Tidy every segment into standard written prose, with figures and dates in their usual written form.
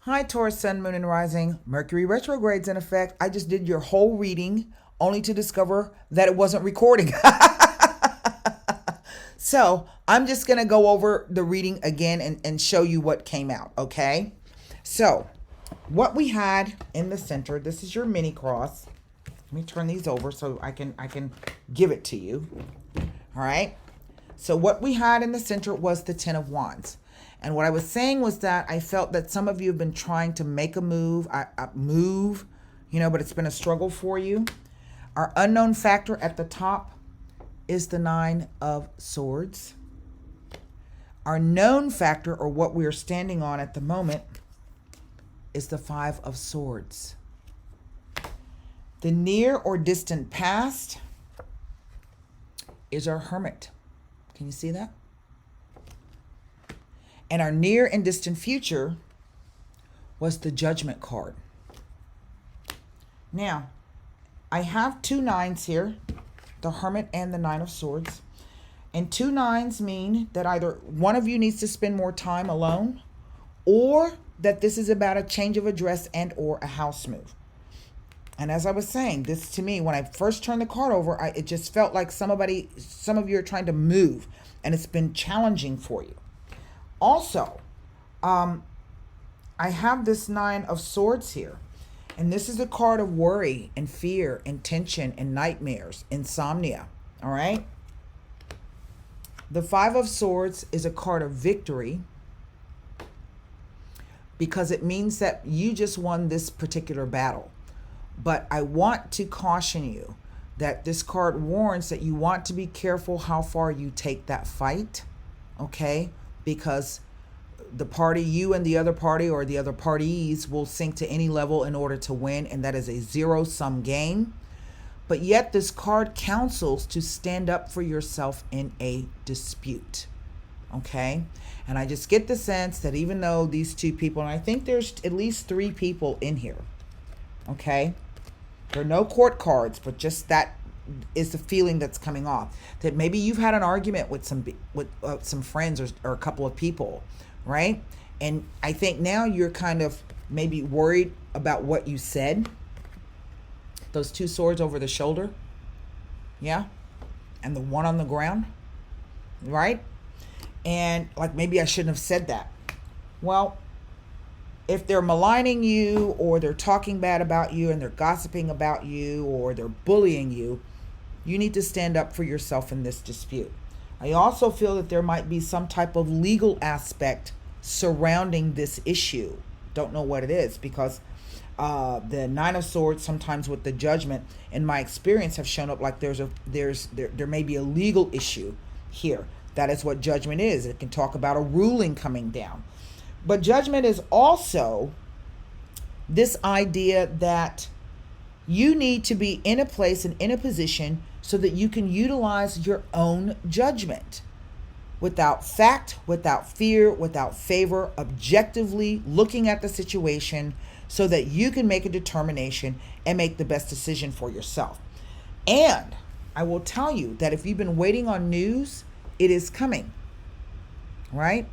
Hi, Taurus, Sun, Moon, and Rising. Mercury retrogrades in effect. I just did your whole reading only to discover that it wasn't recording. So I'm just going to go over the reading again and show you what came out, okay? So, what we had in the center, this is your mini cross. Let me turn these over so I can give it to you. All right? So what we had in the center was the Ten of Wands. And what I was saying was that I felt that some of you have been trying to make a move, but it's been a struggle for you. Our unknown factor at the top is the Nine of Swords. Our known factor, or what we are standing on at the moment, is the Five of Swords. The near or distant past is our Hermit. Can you see that? And our near and distant future was the Judgment card. Now, I have two nines here, the Hermit and the Nine of Swords. And two nines mean that either one of you needs to spend more time alone, or that this is about a change of address and or a house move. And as I was saying, this to me, when I first turned the card over, it just felt like some of you are trying to move, and it's been challenging for you. Also, I have this Nine of Swords here, and this is a card of worry and fear and tension and nightmares, insomnia, all right? The Five of Swords is a card of victory because it means that you just won this particular battle. But I want to caution you that this card warns that you want to be careful how far you take that fight, okay? Because the party, you and the other party or the other parties will sink to any level in order to win, and that is a zero-sum game. But yet this card counsels to stand up for yourself in a dispute, okay? And I just get the sense that even though these two people, and I think there's at least three people in here, okay? There are no court cards, but just that is the feeling that's coming off. That maybe you've had an argument with some friends or a couple of people, right? And I think now you're kind of maybe worried about what you said. Those two swords over the shoulder, yeah? And the one on the ground, right? And like, maybe I shouldn't have said that. Well, if they're maligning you, or they're talking bad about you, and they're gossiping about you, or they're bullying you, you need to stand up for yourself in this dispute. I also feel that there might be some type of legal aspect surrounding this issue. Don't know what it is, because the Nine of Swords, sometimes with the Judgment, in my experience, have shown up like there may be a legal issue here. That is what Judgment is. It can talk about a ruling coming down. But Judgment is also this idea that you need to be in a place and in a position so that you can utilize your own judgment without fact, without fear, without favor, objectively looking at the situation so that you can make a determination and make the best decision for yourself. And I will tell you that if you've been waiting on news, it is coming, right?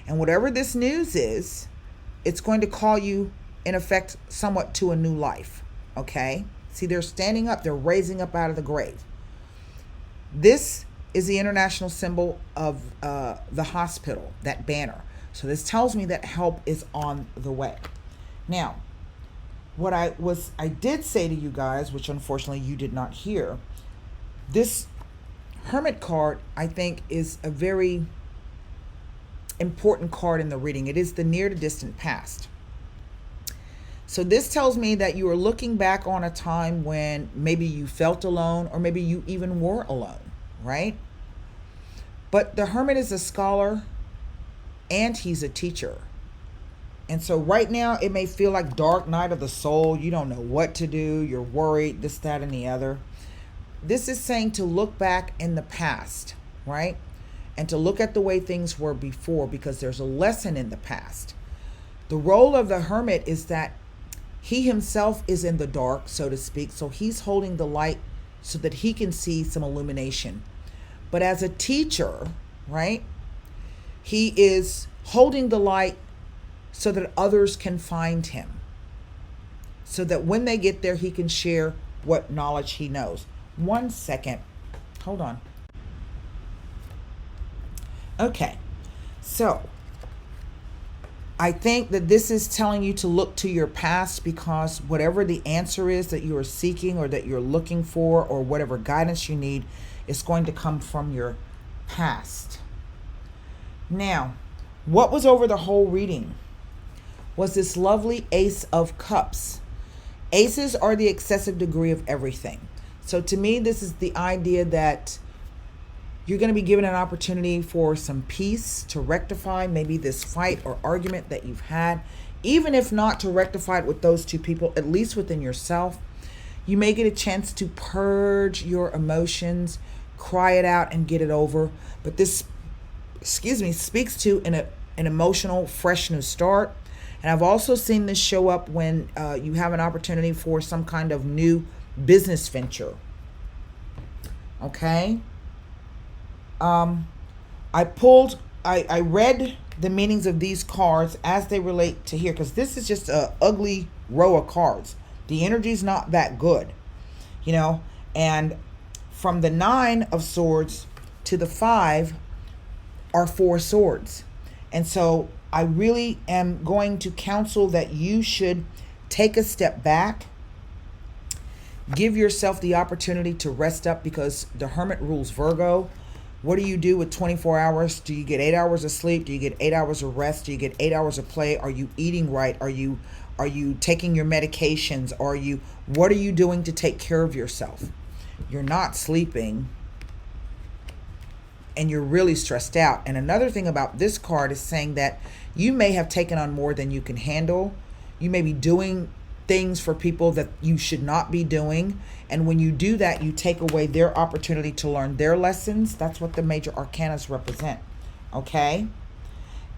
And whatever this news is, it's going to call you, in effect, somewhat to a new life, okay? See, they're standing up. They're raising up out of the grave. This is the international symbol of the hospital, that banner. So this tells me that help is on the way. Now, what I did say to you guys, which unfortunately you did not hear, this Hermit card, I think, is a very important card in the reading. It is the near to distant past. So this tells me that you are looking back on a time when maybe you felt alone, or maybe you even were alone, right? But the Hermit is a scholar and he's a teacher. And so right now it may feel like dark night of the soul. You don't know what to do. You're worried, this, that, and the other. This is saying to look back in the past, right? And to look at the way things were before, because there's a lesson in the past. The role of the Hermit is that he himself is in the dark, so to speak. So he's holding the light so that he can see some illumination. But as a teacher, right, he is holding the light so that others can find him. So that when they get there, he can share what knowledge he knows. 1 second. Hold on. Okay. So I think that this is telling you to look to your past, because whatever the answer is that you are seeking or that you're looking for, or whatever guidance you need, is going to come from your past. Now, what was over the whole reading was this lovely Ace of Cups. Aces are the excessive degree of everything. So to me, this is the idea that you're going to be given an opportunity for some peace to rectify maybe this fight or argument that you've had. Even if not to rectify it with those two people, at least within yourself. You may get a chance to purge your emotions, cry it out, and get it over. But this, speaks to an emotional fresh new start. And I've also seen this show up when you have an opportunity for some kind of new business venture. Okay? I read the meanings of these cards as they relate to here, because this is just a ugly row of cards. The energy's not that good, and from the 9 of Swords to the 5 are 4 swords. And so I really am going to counsel that you should take a step back, give yourself the opportunity to rest up, because the Hermit rules Virgo. What do you do with 24 hours? Do you get 8 hours of sleep? Do you get 8 hours of rest? Do you get 8 hours of play? Are you eating right? Are you taking your medications? What are you doing to take care of yourself? You're not sleeping, and you're really stressed out. And another thing about this card is saying that you may have taken on more than you can handle. You may be doing things for people that you should not be doing. And when you do that, you take away their opportunity to learn their lessons. That's what the major arcanas represent. Okay?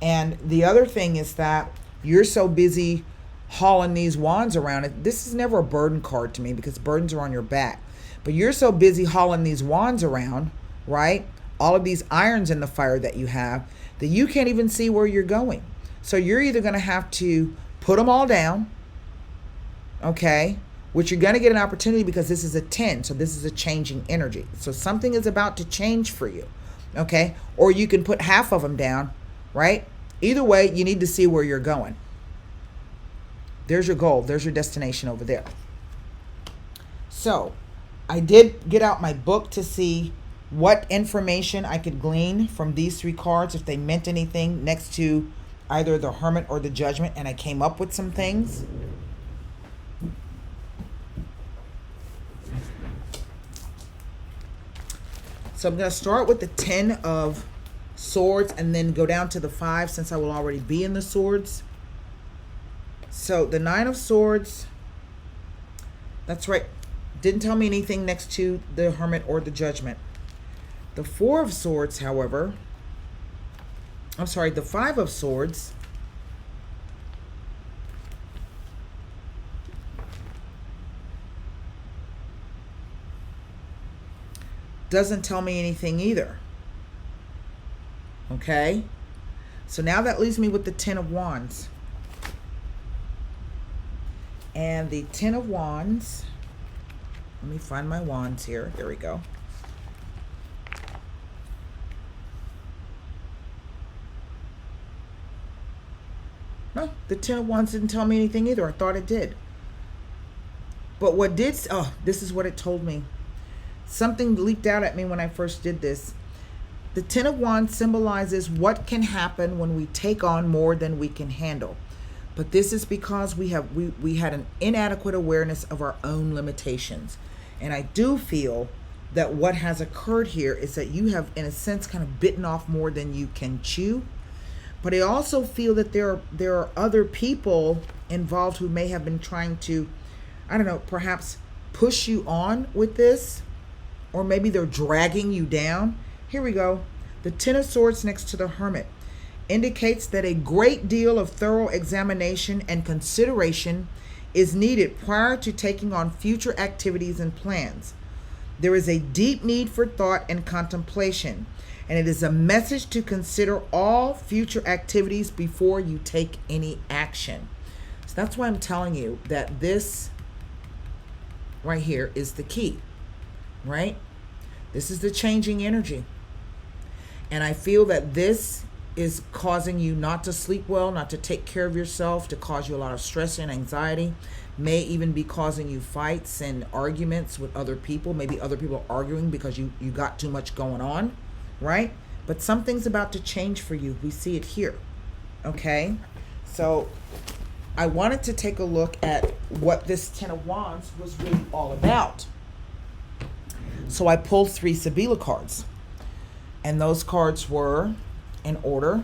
And the other thing is that you're so busy hauling these wands around. This is never a burden card to me, because burdens are on your back. But you're so busy hauling these wands around, right? All of these irons in the fire that you have, that you can't even see where you're going. So you're either going to have to put them all down, okay, which you're going to get an opportunity, because this is a 10, so this is a changing energy. So something is about to change for you, okay? Or you can put half of them down, right? Either way, you need to see where you're going. There's your goal. There's your destination over there. So I did get out my book to see what information I could glean from these 3 cards, if they meant anything next to either the Hermit or the Judgment, and I came up with some things. So I'm going to start with the 10 of Swords and then go down to the 5, since I will already be in the Swords. So the 9 of Swords, that's right, didn't tell me anything next to the Hermit or the Judgment. The 4 of Swords, however, the 5 of Swords doesn't tell me anything either. Okay? So now that leaves me with the 10 of Wands. And the 10 of Wands, let me find my wands here. There we go. No, the 10 of Wands didn't tell me anything either. I thought it did. But what did, this is what it told me. Something leaped out at me when I first did this. The 10 of Wands symbolizes what can happen when we take on more than we can handle. But this is because we had an inadequate awareness of our own limitations. And I do feel that what has occurred here is that you have, in a sense, kind of bitten off more than you can chew. But I also feel that there are other people involved who may have been trying to, I don't know, perhaps push you on with this, or maybe they're dragging you down. Here we go. The 10 of Swords next to the Hermit indicates that a great deal of thorough examination and consideration is needed prior to taking on future activities and plans. There is a deep need for thought and contemplation, and it is a message to consider all future activities before you take any action. So that's why I'm telling you that this right here is the key, right? This is the changing energy. And I feel that this is causing you not to sleep well, not to take care of yourself, to cause you a lot of stress and anxiety, may even be causing you fights and arguments with other people. Maybe other people are arguing because you got too much going on, right? But something's about to change for you. We see it here, okay? So I wanted to take a look at what this Ten of Wands was really all about. So I pulled 3 Sibila cards. And those cards were, in order,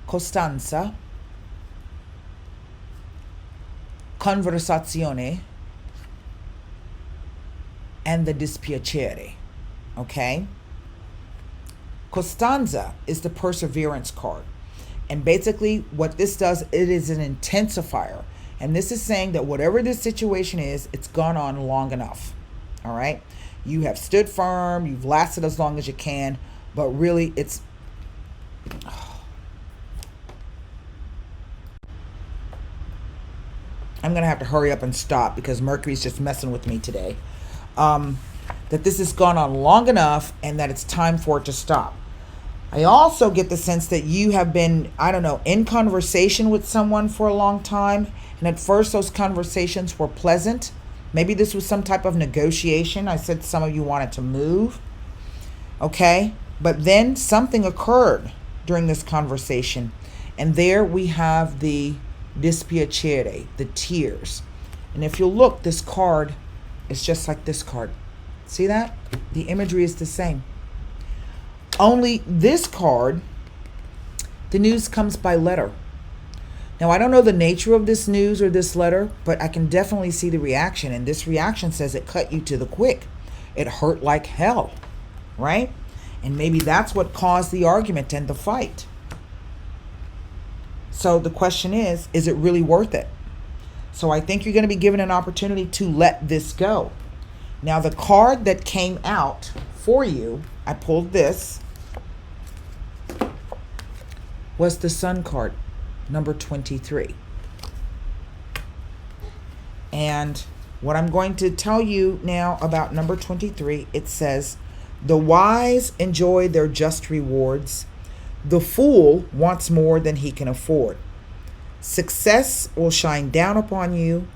Costanza, Conversazione, and the Dispiacere. Okay? Costanza is the perseverance card. And basically what this does, it is an intensifier. And this is saying that whatever this situation is, it's gone on long enough. All right? You have stood firm, you've lasted as long as you can, but really it's... I'm going to have to hurry up and stop because Mercury's just messing with me today. That this has gone on long enough and that it's time for it to stop. I also get the sense that you have been, I don't know, in conversation with someone for a long time. And at first those conversations were pleasant. Maybe this was some type of negotiation. I said some of you wanted to move. Okay? But then something occurred during this conversation. And there we have the dispiacere, the tears. And if you look, this card is just like this card. See that? The imagery is the same. Only this card, the news comes by letter. Now, I don't know the nature of this news or this letter, but I can definitely see the reaction. And this reaction says it cut you to the quick. It hurt like hell, right? And maybe that's what caused the argument and the fight. So the question is it really worth it? So I think you're going to be given an opportunity to let this go. Now, the card that came out for you, I pulled this, was the Sun card, number 23. And what I'm going to tell you now about number 23, it says, the wise enjoy their just rewards. The fool wants more than he can afford. Success will shine down upon you.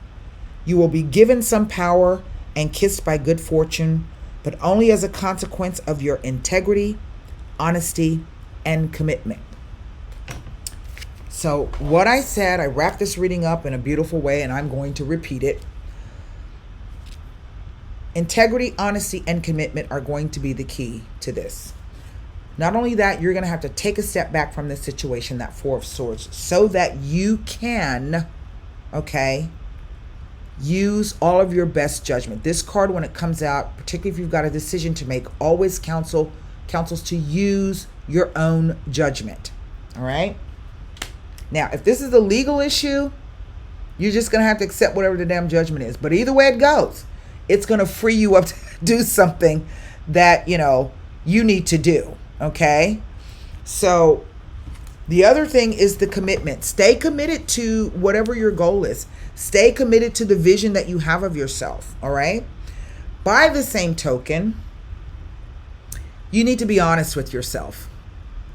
You will be given some power and kissed by good fortune, but only as a consequence of your integrity, honesty, and commitment. So what I said, I wrapped this reading up in a beautiful way, and I'm going to repeat it. Integrity, honesty, and commitment are going to be the key to this. Not only that, you're going to have to take a step back from this situation, that Four of Swords, so that you can, okay, use all of your best judgment. This card, when it comes out, particularly if you've got a decision to make, always counsels to use your own judgment. All right? Now, if this is a legal issue, you're just going to have to accept whatever the damn judgment is. But either way it goes, it's going to free you up to do something that, you need to do. Okay? So the other thing is the commitment. Stay committed to whatever your goal is. Stay committed to the vision that you have of yourself. All right? By the same token, you need to be honest with yourself.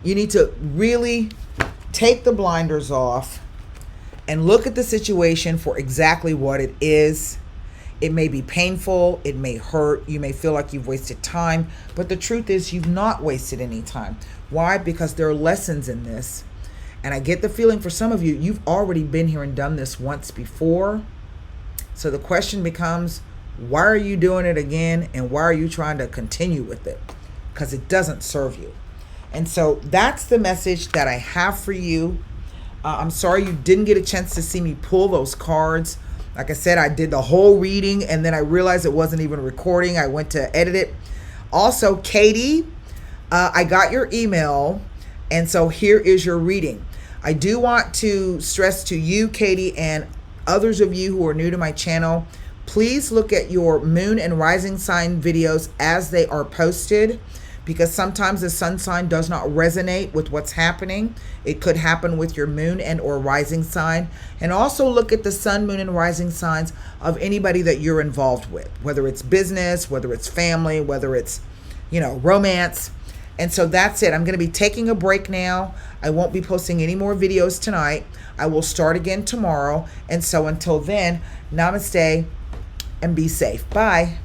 You need to really take the blinders off and look at the situation for exactly what it is. It may be painful. It may hurt. You may feel like you've wasted time. But the truth is you've not wasted any time. Why? Because there are lessons in this. And I get the feeling for some of you, you've already been here and done this once before. So the question becomes, why are you doing it again? And why are you trying to continue with it? Because it doesn't serve you. And so that's the message that I have for you. I'm sorry you didn't get a chance to see me pull those cards. Like I said, I did the whole reading and then I realized it wasn't even recording. I went to edit it. Also, Katie, I got your email. And so here is your reading. I do want to stress to you, Katie, and others of you who are new to my channel, Please look at your moon and rising sign videos as they are posted, because sometimes the sun sign does not resonate with what's happening. It could happen with your moon and or rising sign. And also look at the sun, moon, and rising signs of anybody that you're involved with, whether it's business, whether it's family, whether it's, romance. And so that's it. I'm going to be taking a break now. I won't be posting any more videos tonight. I will start again tomorrow. And so until then, namaste and be safe. Bye.